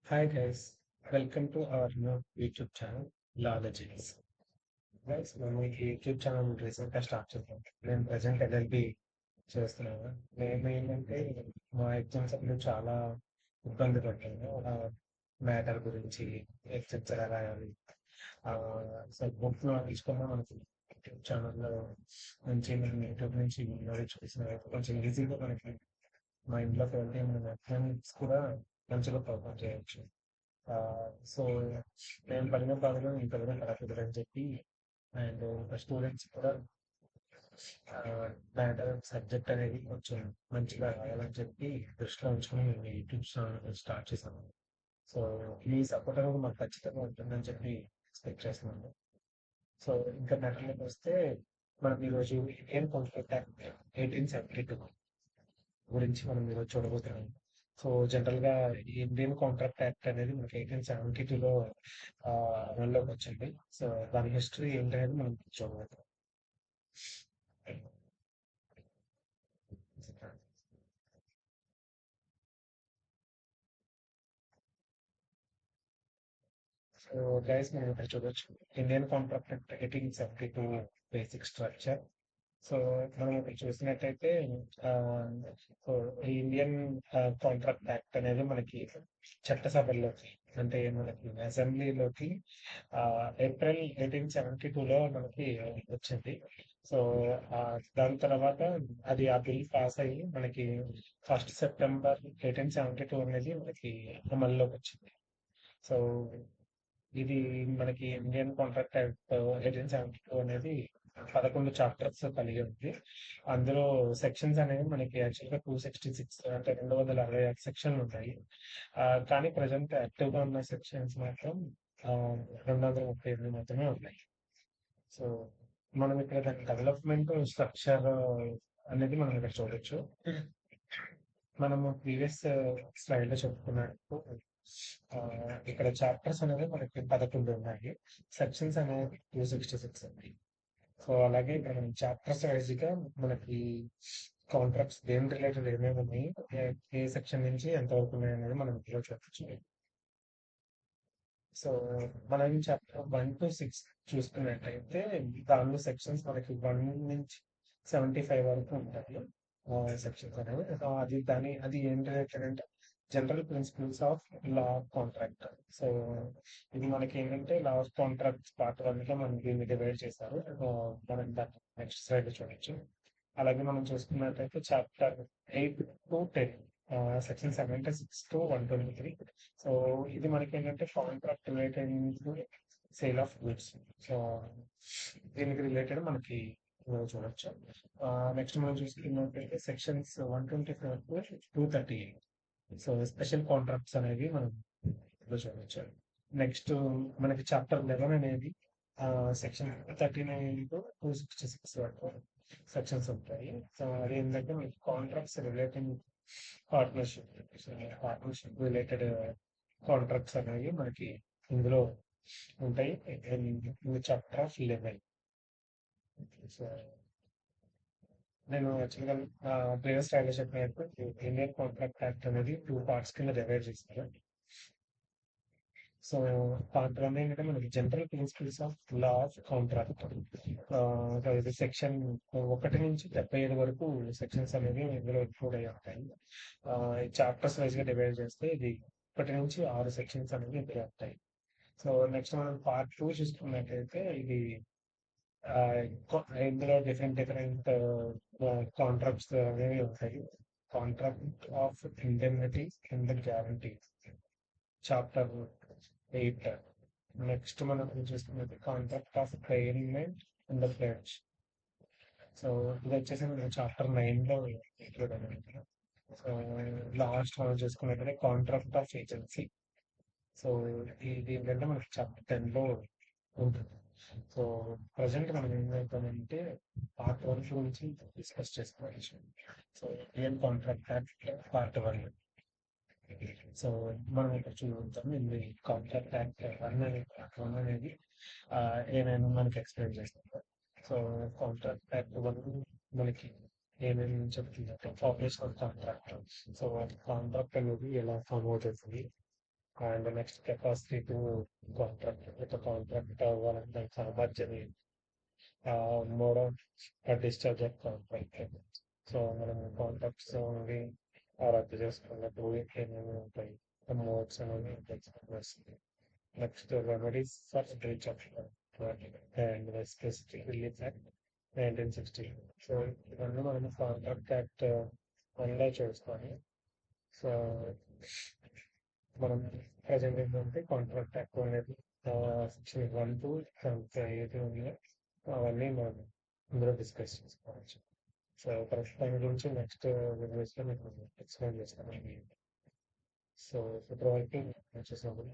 Hi guys, welcome to our new YouTube channel, Lawologies. Guys మేము ఈ YouTube channel రీసెంట్గా start చేసాం. నేను ప్రజెంట్ ఎల్ఎల్బి చేస్తున్నాను. మేము ఏంటంటే మా ఎగ్జామ్స్ అప్పుడు చాలా ఇబ్బంది పడ్డాము. మ్యాటర్ గురించి ఎగ్జామ్స్ ఎలా రాయాలి, సో బుక్లో తీసుకున్నా మనకి యూట్యూబ్ ఛానల్లో నుంచి మనం యూట్యూబ్ నుంచి నాలెడ్జ్ చూసిన కొంచెం ఈజీగా మనకి మైండ్లోకి వెళ్తే మనం ఎగ్జామ్స్ కూడా మంచిగా పర్ఫామ్ చేయొచ్చు. సో నేను పడిన బాధలో ఇంకా కూడా పడకూడదని చెప్పి అండ్ స్టూడెంట్స్ కూడా మ్యాటర్ సబ్జెక్ట్ అనేది కొంచెం మంచిగా రాయాలని చెప్పి దృష్టిలో ఉంచుకొని మేము యూట్యూబ్ ఛానల్ స్టార్ట్ చేశాము. సో మీ సపోర్ట్ అనేది మాకు ఖచ్చితంగా ఉంటుందని చెప్పి ఎక్స్పెక్ట్ చేస్తున్నాను. సో ఇంకా మ్యాటర్లోకి వస్తే మనం ఈరోజు ఇండియన్ కాన్ఫ్లిక్ట్ యాక్ట్ 1872 గురించి మనం ఈరోజు చూడబోతున్నాం. సో జనరల్గా ఈ ఇండియన్ కాంట్రాక్ట్ యాక్ట్ అనేది మనకి 1872లో అమల్లోకి వచ్చింది. సో దాని హిస్టరీ ఏంటనేది మనం చూడబోతున్నాం. సో గైస్ మనం ఇక్కడ చూడొచ్చు Indian contract act 1872 basic structure. So మనం ఇక్కడ చూసినట్టయితే ఆ, సో ఈ ఇండియన్ కాంట్రాక్ట్ యాక్ట్ అనేది మనకి చట్టసభల్లోకి అంటే మనకి అసెంబ్లీలోకి ఏప్రిల్ 1872లో మనకి వచ్చింది. సో ఆ, దాని తర్వాత అది ఆ బిల్ పాస్ అయ్యి మనకి 1 సెప్టెంబర్ 1872 అనేది మనకి అమల్లోకి వచ్చింది. సో ఇది మనకి ఇండియన్ కాంట్రాక్ట్ యాక్ట్ 1872 అనేది 11 చాప్టర్స్ కలిగి ఉంది. అందులో సెక్షన్స్ అనేవి మనకి యాక్చువల్గా 266 అంటే 266 సెక్షన్లు ఉన్నాయి. కానీ ప్రజెంట్ యాక్టివ్గా ఉన్న సెక్షన్స్ మాత్రం 238 మాత్రమే ఉన్నాయి. సో మనం ఇక్కడ దాని డెవలప్మెంట్ స్ట్రక్చర్ అనేది మనం ఇక్కడ చూడొచ్చు. మనము ప్రీవియస్ స్లైడ్ లో చెప్పుకున్నట్టు ఆ, ఇక్కడ చాప్టర్స్ అనేవి మనకి 11 ఉన్నాయి. సెక్షన్స్ అనేవి 266 ఉంది. సో అలాగే ఇక్కడ మనం చాప్టర్స్ వైజ్ గా మనకి కాంట్రాక్ట్స్ దేని రిలేటెడ్ ఏమేమి ఉన్నాయి, ఏ సెక్షన్ నుంచి ఎంత వరకు ఉన్నాయి అనేది మనం ఇందులో చెప్పచ్చు. సో మనం చాప్టర్ 1 to 6 చూసుకున్నట్టయితే దానిలో సెక్షన్స్ మనకి 1 నుంచి 75 వరకు ఉంటాయి. సెక్షన్స్ అనేవి అది ఏం రిలేటెడ్ అంటే general principles of law of contract. So ఇది మనకి ఏంటంటే లా ఆఫ్ కాంట్రాక్ట్ పార్ట్ 1 గా మనం దీన్ని డివైడ్ చేశారు. మనం దాన్ని నెక్స్ట్ స్లైడ్ చూడొచ్చు. అలాగే మనం చూసుకున్నట్టయితే chapter 8 to 10, section 76 to 123. So ఇది మనకి ఏంటంటే contract related sale of goods. So దీనికి రిలేటెడ్ మనకి చూడొచ్చు. నెక్స్ట్ మనం చూసుకున్నట్టయితే sections 124 to 238. So special contracts అనేవి మనం ఇందులో చూడొచ్చు. నెక్స్ట్ మనకి చాప్టర్ 11 అనేది సెక్షన్ 39 to 266 వరకు సెక్షన్స్ ఉంటాయి. సో అది ఏంటంటే మనకి contracts relating partnership partnership related contracts అనేవి మనకి ఇందులో ఉంటాయి. Chapter of 11. సో నేను యాక్చువల్గా ప్రీవియస్ స్లైడ్లో చెప్పినట్టు ఇండియన్ కాంట్రాక్ట్ యాక్ట్ అనేది 2 పార్ట్స్ కింద డివైడ్ చేస్తారు. సో పార్ట్ 1 ఏంటంటే మనకి general principles of law of contract. ఇది సెక్షన్ 1 నుంచి 77 వరకు సెక్షన్స్ అనేవి ఇందులో ఇంక్లూడ్ అయ్యి ఉంటాయి. చాప్టర్స్ వైజ్ గా డివైడ్ చేస్తే ఇది 1 నుంచి 6 సెక్షన్స్ అనేవి ఇందులో ఉంటాయి. సో నెక్స్ట్ మనం పార్ట్ 2 చూసుకున్నట్టయితే ఇది ఇందులో డిఫరెంట్ డిఫరెంట్ కాంట్రాక్ట్స్ అనేవి ఉంటాయి. Contract of indemnity and guarantee chapter 8. Next మనం చూసుకున్నది contract of payment and the pledge. So ఇది వచ్చేసి మనం చాప్టర్ 9లో ఇంక్లూడ్ అన్నమాట. సో లాస్ట్ మనం చూసుకున్నట్టయితే కాంట్రాక్ట్ ఆఫ్ ఏజెన్సీ. సో ఇది ఏంటంటే మనకి చాప్టర్ 10లో ఉంటుంది. సో ప్రజెంట్ మనం ఏం చేద్దామంటే పార్ట్ 1 గురించి డిస్కస్ చేసుకోవచ్చు. So Indian contract act part 1. So మనం ఇక్కడ చూద్దాం ఇది కాంట్రాక్ట్ యాక్ట్ 1 అనేది ఏమైనా మనకి ఎక్స్ప్లెయిన్ చేస్తాం. సో కాంట్రాక్ట్ యాక్ట్ 1 మనకి ఏమేమి చెప్తుందంటే formation of contract. So contract అనేది ఎలా ఫామ్ అవుతుంది, and the next capacity to contract with the contract అవ్వాలంటే సామర్థ్యం mode of discharge of contract. So మనం కాంట్రాక్ట్స్ ఓన్లీ రద్దు చేసుకున్నప్పుడు ఏమేమి ఉంటాయి మోడ్స్ అనేవి తెలుసుకుని next remedies for breach of and specific relief act 1960. So ఇవన్నీ మనం కాంట్రాక్ట్ యాక్ట్ వన్లో చూస్తాము. సో మనం ప్రజెంట్ ఏంటంటే కాంట్రాక్ట్ యాక్ట్ అనేది సెక్షన్ 1 to ఏది ఉన్నాయో అవన్నీ మనం ఇందులో డిస్కస్ చేసుకోవచ్చు. సో కరెక్ట్ దాని గురించి నెక్స్ట్ వీడియోస్లో మీకు ఎక్స్ప్లెయిన్ చేస్తాను. సో ఇప్పటివరకు వచ్చేసినప్పుడు